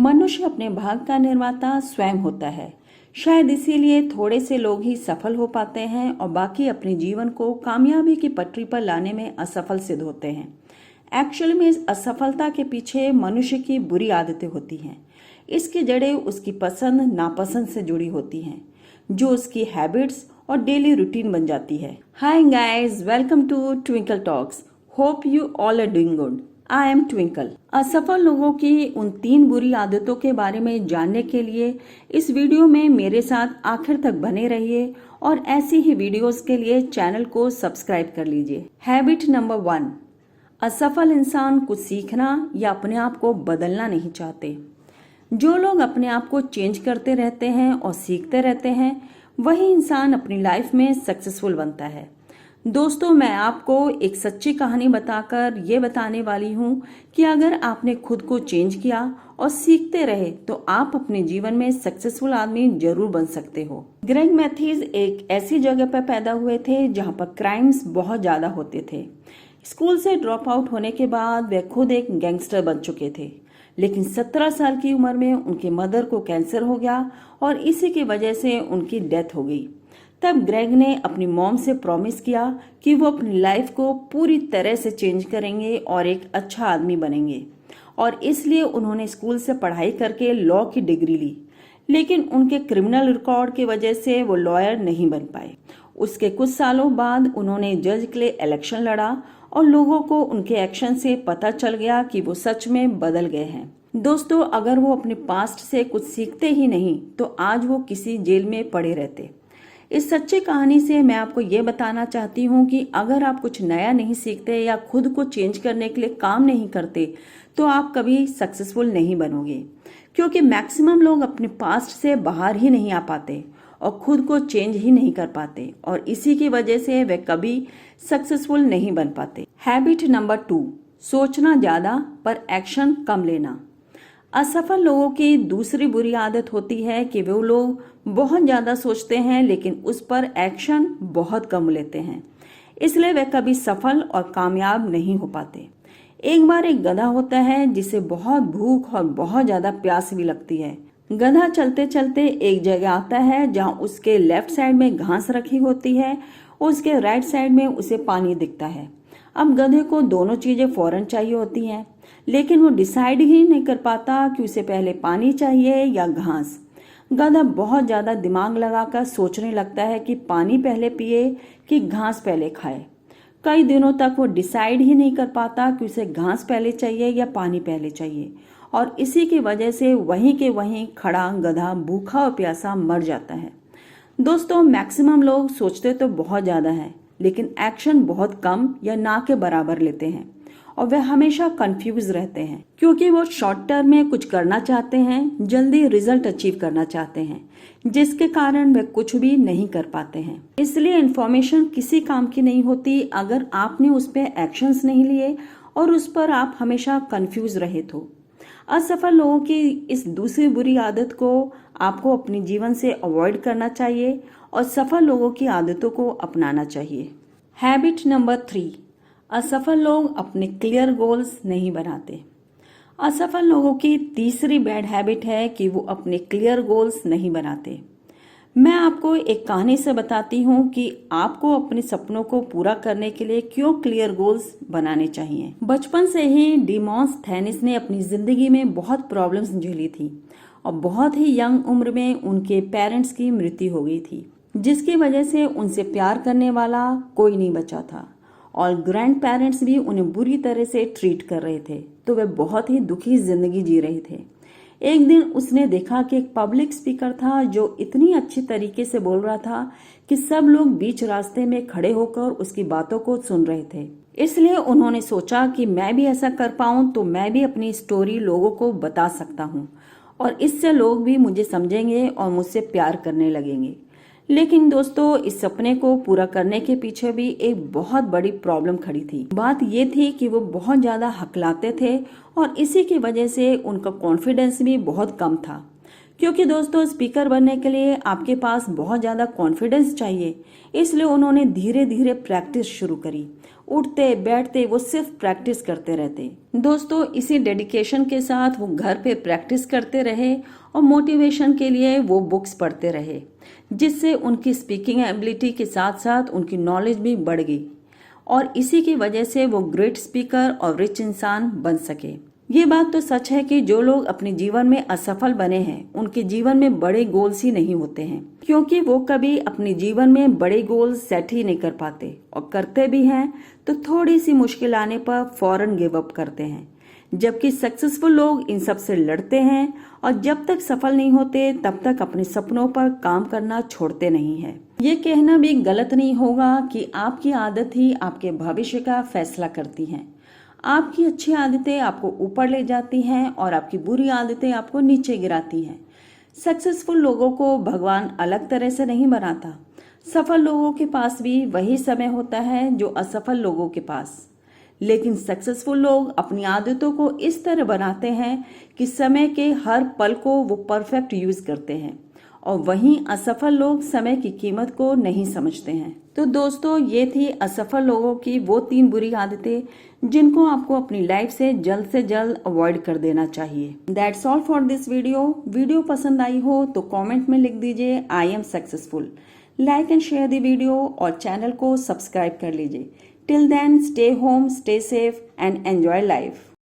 मनुष्य अपने भाग्य का निर्माता स्वयं होता है। शायद इसीलिए थोड़े से लोग ही सफल हो पाते हैं और बाकी अपने जीवन को कामयाबी की पटरी पर लाने में असफल सिद्ध होते हैं। एक्चुअली में इस असफलता के पीछे मनुष्य की बुरी आदतें होती हैं। इसकी जड़ें उसकी पसंद नापसंद से जुड़ी होती हैं, जो उसकी हैबिट्स और डेली रूटीन बन जाती है। Hi guys, welcome to Twinkle talks. Hope you all are doing good. I am Twinkle. असफल लोगों की उन 3 बुरी आदतों के बारे में जानने के लिए इस वीडियो में मेरे साथ आखिर तक बने रहिए और ऐसी ही वीडियोस के लिए चैनल को सब्सक्राइब कर लीजिए। हैबिट नंबर 1, असफल इंसान कुछ सीखना या अपने आप को बदलना नहीं चाहते। जो लोग अपने आप को चेंज करते रहते हैं और सीखते रहते हैं, वही इंसान अपनी लाइफ में सक्सेसफुल बनता है। दोस्तों, मैं आपको एक सच्ची कहानी बताकर ये बताने वाली हूँ कि अगर आपने खुद को चेंज किया और सीखते रहे तो आप अपने जीवन में सक्सेसफुल आदमी जरूर बन सकते हो। ग्रेग मैथ्यूज एक ऐसी जगह पर पैदा हुए थे जहाँ पर क्राइम्स बहुत ज्यादा होते थे। स्कूल से ड्रॉप आउट होने के बाद वे खुद एक गैंगस्टर बन चुके थे, लेकिन 17 साल की उम्र में उनके मदर को कैंसर हो गया और इसी की वजह से उनकी डेथ हो गई। तब ग्रेग ने अपनी मॉम से प्रॉमिस किया कि वो अपनी लाइफ को पूरी तरह से चेंज करेंगे और एक अच्छा आदमी बनेंगे, और इसलिए उन्होंने स्कूल से पढ़ाई करके लॉ की डिग्री ली। लेकिन उनके क्रिमिनल रिकॉर्ड की वजह से वो लॉयर नहीं बन पाए। उसके कुछ सालों बाद उन्होंने जज के लिए इलेक्शन लड़ा और लोगों को उनके एक्शन से पता चल गया कि वो सच में बदल गए हैं। दोस्तों, अगर वो अपने पास्ट से कुछ सीखते ही नहीं तो आज वो किसी जेल में पड़े रहते। इस सच्ची कहानी से मैं आपको ये बताना चाहती हूँ कि अगर आप कुछ नया नहीं सीखते या खुद को चेंज करने के लिए काम नहीं करते तो आप कभी सक्सेसफुल नहीं बनोगे, क्योंकि मैक्सिमम लोग अपने पास्ट से बाहर ही नहीं आ पाते और खुद को चेंज ही नहीं कर पाते, और इसी की वजह से वे कभी सक्सेसफुल नहीं बन पाते। हैबिट नंबर 2, सोचना ज्यादा पर एक्शन कम लेना। असफल लोगों की दूसरी बुरी आदत होती है कि वो लोग बहुत ज्यादा सोचते हैं लेकिन उस पर एक्शन बहुत कम लेते हैं, इसलिए वे कभी सफल और कामयाब नहीं हो पाते। एक बार एक गधा होता है जिसे बहुत भूख और बहुत ज्यादा प्यास भी लगती है। गधा चलते चलते एक जगह आता है जहाँ उसके लेफ्ट साइड में घास रखी होती है और उसके राइट साइड में उसे पानी दिखता है। अब गधे को दोनों चीजें फौरन चाहिए होती हैं, लेकिन वो डिसाइड ही नहीं कर पाता कि उसे पहले पानी चाहिए या घास। गधा बहुत ज्यादा दिमाग लगाकर सोचने लगता है कि पानी पहले पिए कि घास पहले खाए। कई दिनों तक वो डिसाइड ही नहीं कर पाता कि उसे घास पहले चाहिए या पानी पहले चाहिए, और इसी की वजह से वहीं के वहीं खड़ा गधा भूखा और प्यासा मर जाता है। दोस्तों, मैक्सिमम लोग सोचते तो बहुत ज्यादा है लेकिन एक्शन बहुत कम या ना के बराबर लेते हैं, और वे हमेशा कंफ्यूज रहते हैं क्योंकि वो शॉर्ट टर्म में कुछ करना चाहते हैं, जल्दी रिजल्ट अचीव करना चाहते हैं, जिसके कारण वे कुछ भी नहीं कर पाते हैं। इसलिए इन्फॉर्मेशन किसी काम की नहीं होती अगर आपने उस पर एक्शंस नहीं लिए और उस पर आप हमेशा कंफ्यूज रहे तो। असफल लोगों की इस दूसरी बुरी आदत को आपको अपने जीवन से अवॉइड करना चाहिए और सफल लोगों की आदतों को अपनाना चाहिए। हैबिट नंबर 3, असफल लोग अपने क्लियर गोल्स नहीं बनाते। असफल लोगों की तीसरी बैड हैबिट है कि वो अपने क्लियर गोल्स नहीं बनाते। मैं आपको एक कहानी से बताती हूँ कि आपको अपने सपनों को पूरा करने के लिए क्यों क्लियर गोल्स बनाने चाहिए। बचपन से ही डिमोस्थेनिस ने अपनी जिंदगी में बहुत प्रॉब्लम्स झेली थी और बहुत ही यंग उम्र में उनके पेरेंट्स की मृत्यु हो गई थी, जिसकी वजह से उनसे प्यार करने वाला कोई नहीं बचा था और ग्रैंड पेरेंट्स भी उन्हें बुरी तरह से ट्रीट कर रहे थे, तो वे बहुत ही दुखी जिंदगी जी रहे थे। एक दिन उसने देखा कि एक पब्लिक स्पीकर था जो इतनी अच्छी तरीके से बोल रहा था कि सब लोग बीच रास्ते में खड़े होकर उसकी बातों को सुन रहे थे। इसलिए उन्होंने सोचा कि मैं भी ऐसा कर पाऊं तो मैं भी अपनी स्टोरी लोगों को बता सकता हूं और इससे लोग भी मुझे समझेंगे और मुझसे प्यार करने लगेंगे। लेकिन दोस्तों, इस सपने को पूरा करने के पीछे भी एक बहुत बड़ी प्रॉब्लम खड़ी थी। बात ये थी कि वो बहुत ज्यादा हकलाते थे और इसी की वजह से उनका कॉन्फिडेंस भी बहुत कम था, क्योंकि दोस्तों स्पीकर बनने के लिए आपके पास बहुत ज़्यादा कॉन्फिडेंस चाहिए, इसलिए उन्होंने धीरे धीरे प्रैक्टिस शुरू करी। उठते बैठते वो सिर्फ प्रैक्टिस करते रहते। दोस्तों इसी डेडिकेशन के साथ वो घर पे प्रैक्टिस करते रहे और मोटिवेशन के लिए वो बुक्स पढ़ते रहे, जिससे उनकी स्पीकिंग एबिलिटी के साथ साथ उनकी नॉलेज भी बढ़ गई और इसी की वजह से वो ग्रेट स्पीकर और रिच इंसान बन सके। ये बात तो सच है कि जो लोग अपने जीवन में असफल बने हैं उनके जीवन में बड़े गोल्स ही नहीं होते हैं, क्योंकि वो कभी अपने जीवन में बड़े गोल्स सेट ही नहीं कर पाते और करते भी हैं तो थोड़ी सी मुश्किल आने पर फौरन गिव अप करते हैं। जबकि सक्सेसफुल लोग इन सब से लड़ते हैं और जब तक सफल नहीं होते तब तक अपने सपनों पर काम करना छोड़ते नहीं है। ये कहना भी गलत नहीं होगा कि आपकी आदत ही आपके भविष्य का फैसला करती हैं। आपकी अच्छी आदतें आपको ऊपर ले जाती हैं और आपकी बुरी आदतें आपको नीचे गिराती हैं। सक्सेसफुल लोगों को भगवान अलग तरह से नहीं बनाता। सफल लोगों के पास भी वही समय होता है जो असफल लोगों के पास, लेकिन सक्सेसफुल लोग अपनी आदतों को इस तरह बनाते हैं कि समय के हर पल को वो परफेक्ट यूज करते हैं, और वहीं असफल लोग समय की कीमत को नहीं समझते हैं। तो दोस्तों ये थी असफल लोगों की वो 3 बुरी आदतें जिनको आपको अपनी लाइफ से जल्द अवॉइड कर देना चाहिए। That's all for this video पसंद आई हो तो कमेंट में लिख दीजिए I am successful. Like and share the video और चैनल को सब्सक्राइब कर लीजिए। Till then stay home, stay safe and enjoy life.